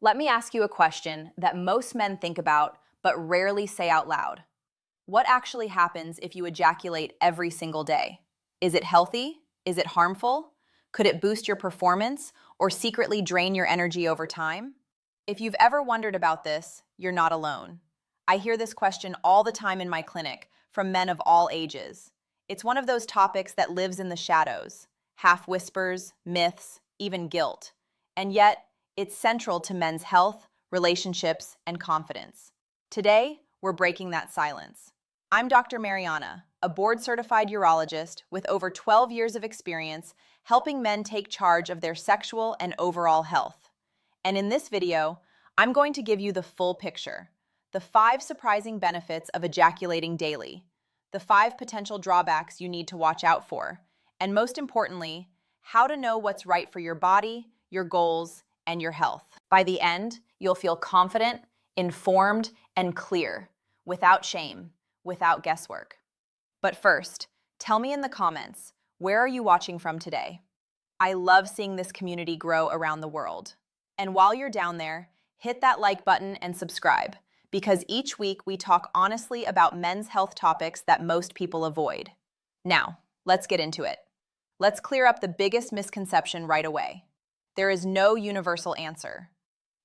Let me ask you a question that most men think about but rarely say out loud. What actually happens if you ejaculate every single day? Is it healthy? Is it harmful? Could it boost your performance or secretly drain your energy over time? If you've ever wondered about this, you're not alone. I hear this question all the time in my clinic from men of all ages. It's one of those topics that lives in the shadows, half whispers, myths, even guilt. And yet, it's central to men's health, relationships, and confidence. Today, we're breaking that silence. I'm Dr. Mariana, a board-certified urologist with over 12 years of experience helping men take charge of their sexual and overall health. And in this video, I'm going to give you the full picture, the 5 surprising benefits of ejaculating daily, the 5 potential drawbacks you need to watch out for, and most importantly, how to know what's right for your body, your goals, and your health. By the end, you'll feel confident, informed, and clear, without shame, without guesswork. But first, tell me in the comments, where are you watching from today? I love seeing this community grow around the world. And while you're down there, hit that like button and subscribe, because each week we talk honestly about men's health topics that most people avoid. Now, let's get into it. Let's clear up the biggest misconception right away. There is no universal answer.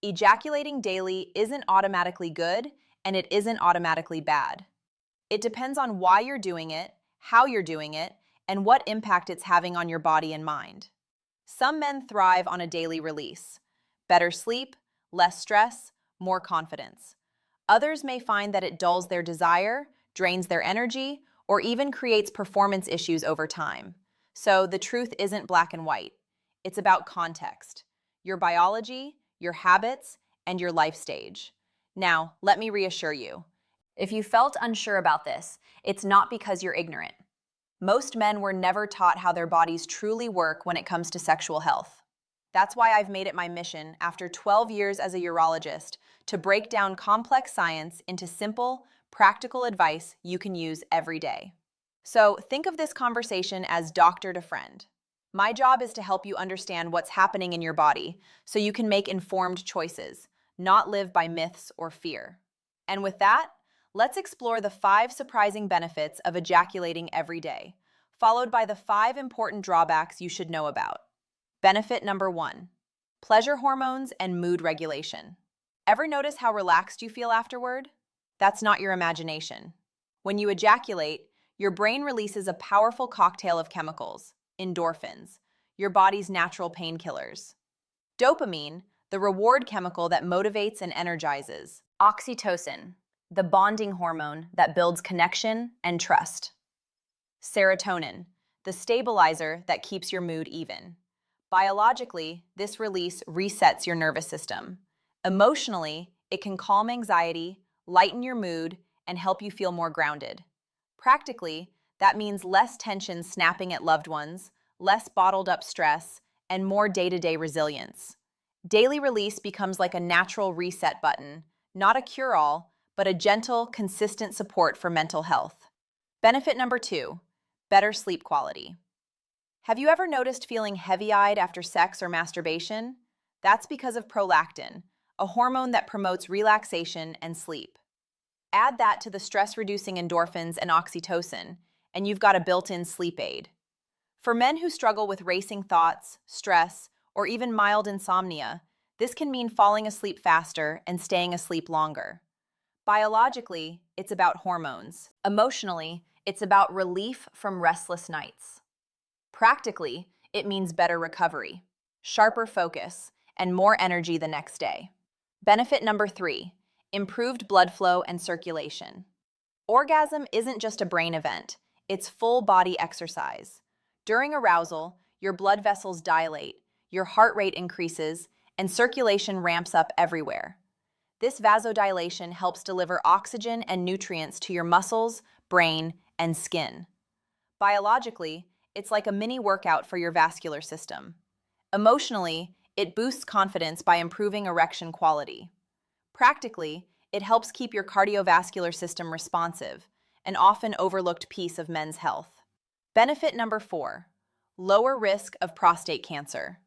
Ejaculating daily isn't automatically good, and it isn't automatically bad. It depends on why you're doing it, how you're doing it, and what impact it's having on your body and mind. Some men thrive on a daily release. Better sleep, less stress, more confidence. Others may find that it dulls their desire, drains their energy, or even creates performance issues over time. So the truth isn't black and white. It's about context, your biology, your habits, and your life stage. Now, let me reassure you. If you felt unsure about this, it's not because you're ignorant. Most men were never taught how their bodies truly work when it comes to sexual health. That's why I've made it my mission, after 12 years as a urologist, to break down complex science into simple, practical advice you can use every day. So think of this conversation as doctor to friend. My job is to help you understand what's happening in your body so you can make informed choices, not live by myths or fear. And with that, let's explore the 5 surprising benefits of ejaculating every day, followed by the 5 important drawbacks you should know about. Benefit number 1, pleasure hormones and mood regulation. Ever notice how relaxed you feel afterward? That's not your imagination. When you ejaculate, your brain releases a powerful cocktail of chemicals, endorphins, your body's natural painkillers. Dopamine, the reward chemical that motivates and energizes. Oxytocin, the bonding hormone that builds connection and trust. Serotonin, the stabilizer that keeps your mood even. Biologically, this release resets your nervous system. Emotionally, it can calm anxiety, lighten your mood, and help you feel more grounded. Practically, that means less tension snapping at loved ones, less bottled up stress, and more day-to-day resilience. Daily release becomes like a natural reset button, not a cure-all, but a gentle, consistent support for mental health. Benefit number 2, better sleep quality. Have you ever noticed feeling heavy-eyed after sex or masturbation? That's because of prolactin, a hormone that promotes relaxation and sleep. Add that to the stress-reducing endorphins and oxytocin, and you've got a built-in sleep aid. For men who struggle with racing thoughts, stress, or even mild insomnia, this can mean falling asleep faster and staying asleep longer. Biologically, it's about hormones. Emotionally, it's about relief from restless nights. Practically, it means better recovery, sharper focus, and more energy the next day. Benefit number 3, improved blood flow and circulation. Orgasm isn't just a brain event, it's full-body exercise. During arousal, your blood vessels dilate, your heart rate increases, and circulation ramps up everywhere. This vasodilation helps deliver oxygen and nutrients to your muscles, brain, and skin. Biologically, it's like a mini workout for your vascular system. Emotionally, it boosts confidence by improving erection quality. Practically, it helps keep your cardiovascular system responsive, an often overlooked piece of men's health. Benefit number 4, lower risk of prostate cancer.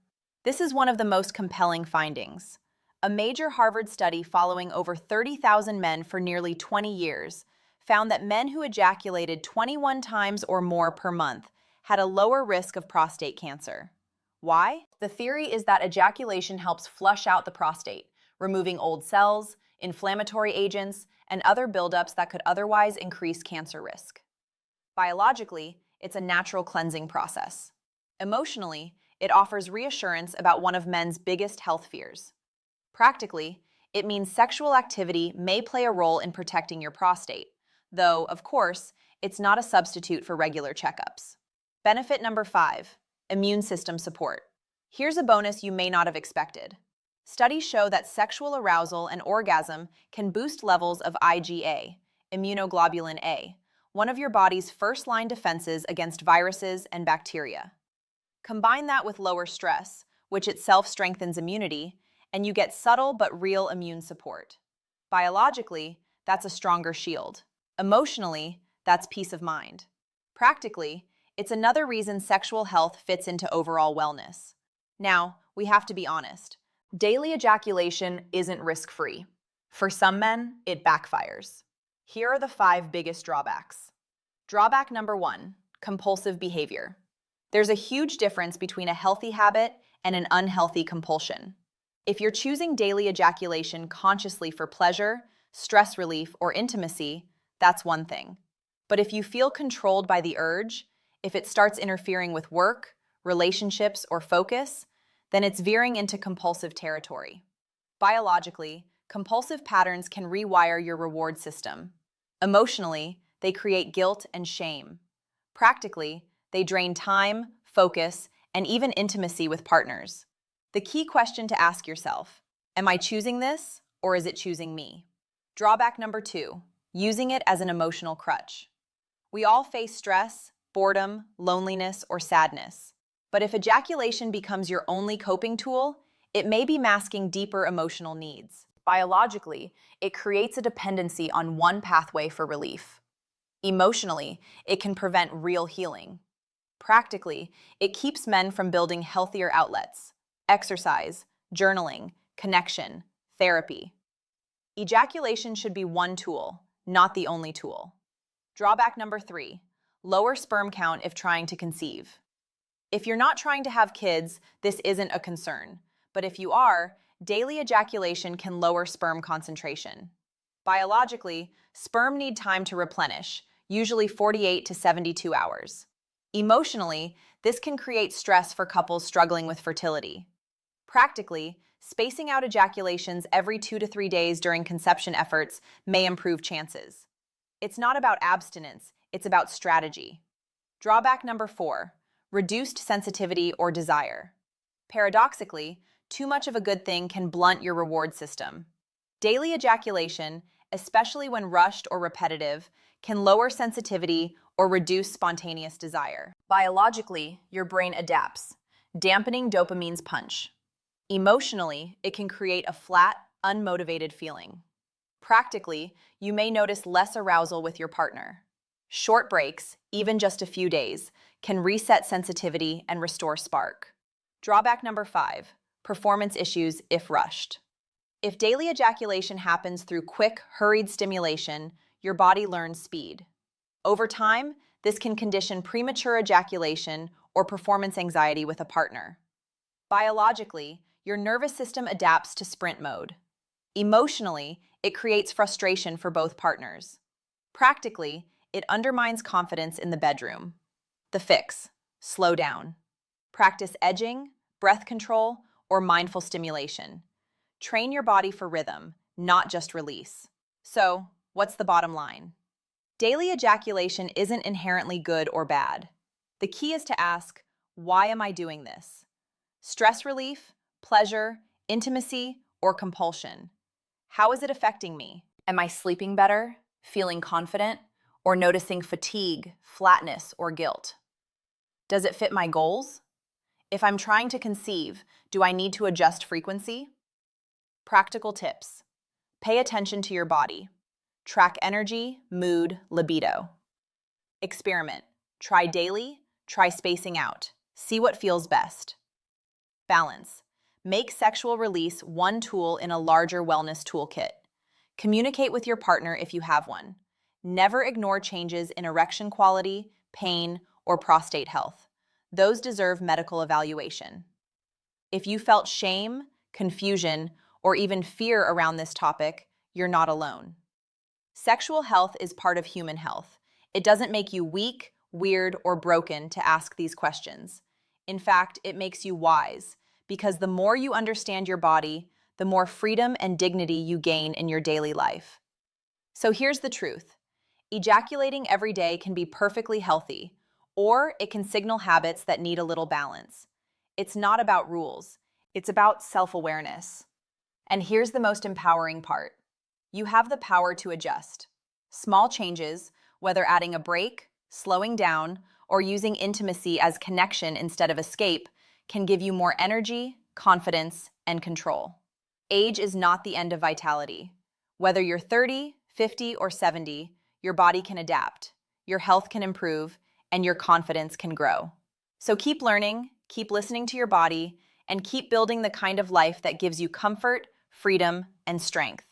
This is one of the most compelling findings. A major Harvard study following over 30,000 men for nearly 20 years found that men who ejaculated 21 times or more per month had a lower risk of prostate cancer. Why? The theory is that ejaculation helps flush out the prostate, removing old cells, inflammatory agents, and other buildups that could otherwise increase cancer risk. Biologically, it's a natural cleansing process. Emotionally, it offers reassurance about one of men's biggest health fears. Practically, it means sexual activity may play a role in protecting your prostate, though, of course, it's not a substitute for regular checkups. Benefit number 5, immune system support. Here's a bonus you may not have expected. Studies show that sexual arousal and orgasm can boost levels of IgA, immunoglobulin A, one of your body's first-line defenses against viruses and bacteria. Combine that with lower stress, which itself strengthens immunity, and you get subtle but real immune support. Biologically, that's a stronger shield. Emotionally, that's peace of mind. Practically, it's another reason sexual health fits into overall wellness. Now, we have to be honest. Daily ejaculation isn't risk-free. For some men, it backfires. Here are the 5 biggest drawbacks. Drawback number 1, compulsive behavior. There's a huge difference between a healthy habit and an unhealthy compulsion. If you're choosing daily ejaculation consciously for pleasure, stress relief, or intimacy, that's one thing. But if you feel controlled by the urge, if it starts interfering with work, relationships, or focus, then it's veering into compulsive territory. Biologically, compulsive patterns can rewire your reward system. Emotionally, they create guilt and shame. Practically, they drain time, focus, and even intimacy with partners. The key question to ask yourself, am I choosing this, or is it choosing me? Drawback number 2, using it as an emotional crutch. We all face stress, boredom, loneliness, or sadness. But if ejaculation becomes your only coping tool, it may be masking deeper emotional needs. Biologically, it creates a dependency on one pathway for relief. Emotionally, it can prevent real healing. Practically, it keeps men from building healthier outlets: exercise, journaling, connection, therapy. Ejaculation should be one tool, not the only tool. Drawback number 3, lower sperm count if trying to conceive. If you're not trying to have kids, this isn't a concern. But if you are, daily ejaculation can lower sperm concentration. Biologically, sperm need time to replenish, usually 48 to 72 hours. Emotionally, this can create stress for couples struggling with fertility. Practically, spacing out ejaculations every 2 to 3 days during conception efforts may improve chances. It's not about abstinence, it's about strategy. Drawback number 4, reduced sensitivity or desire. Paradoxically, too much of a good thing can blunt your reward system. Daily ejaculation, especially when rushed or repetitive, can lower sensitivity or reduce spontaneous desire. Biologically, your brain adapts, dampening dopamine's punch. Emotionally, it can create a flat, unmotivated feeling. Practically, you may notice less arousal with your partner. Short breaks, even just a few days, can reset sensitivity and restore spark. Drawback number 5, performance issues if rushed. If daily ejaculation happens through quick, hurried stimulation, your body learns speed. Over time, this can condition premature ejaculation or performance anxiety with a partner. Biologically, your nervous system adapts to sprint mode. Emotionally, it creates frustration for both partners. Practically, it undermines confidence in the bedroom. The fix: slow down. Practice edging, breath control, or mindful stimulation. Train your body for rhythm, not just release. So, what's the bottom line? Daily ejaculation isn't inherently good or bad. The key is to ask, why am I doing this? Stress relief, pleasure, intimacy, or compulsion? How is it affecting me? Am I sleeping better, feeling confident, or noticing fatigue, flatness, or guilt? Does it fit my goals? If I'm trying to conceive, do I need to adjust frequency? Practical tips: pay attention to your body. Track energy, mood, libido. Experiment. Try daily, try spacing out. See what feels best. Balance. Make sexual release one tool in a larger wellness toolkit. Communicate with your partner if you have one. Never ignore changes in erection quality, pain, or prostate health. Those deserve medical evaluation. If you felt shame, confusion, or even fear around this topic, you're not alone. Sexual health is part of human health. It doesn't make you weak, weird, or broken to ask these questions. In fact, it makes you wise, because the more you understand your body, the more freedom and dignity you gain in your daily life. So here's the truth. Ejaculating every day can be perfectly healthy, or it can signal habits that need a little balance. It's not about rules, it's about self-awareness. And here's the most empowering part. You have the power to adjust. Small changes, whether adding a break, slowing down, or using intimacy as connection instead of escape, can give you more energy, confidence, and control. Age is not the end of vitality. Whether you're 30, 50, or 70, your body can adapt, your health can improve, and your confidence can grow. So keep learning, keep listening to your body, and keep building the kind of life that gives you comfort, freedom, and strength.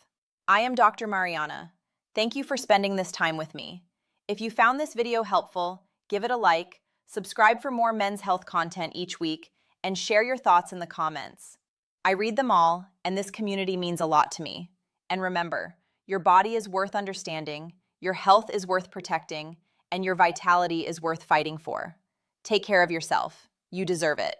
I am Dr. Mariana. Thank you for spending this time with me. If you found this video helpful, give it a like, subscribe for more men's health content each week, and share your thoughts in the comments. I read them all, and this community means a lot to me. And remember, your body is worth understanding, your health is worth protecting, and your vitality is worth fighting for. Take care of yourself. You deserve it.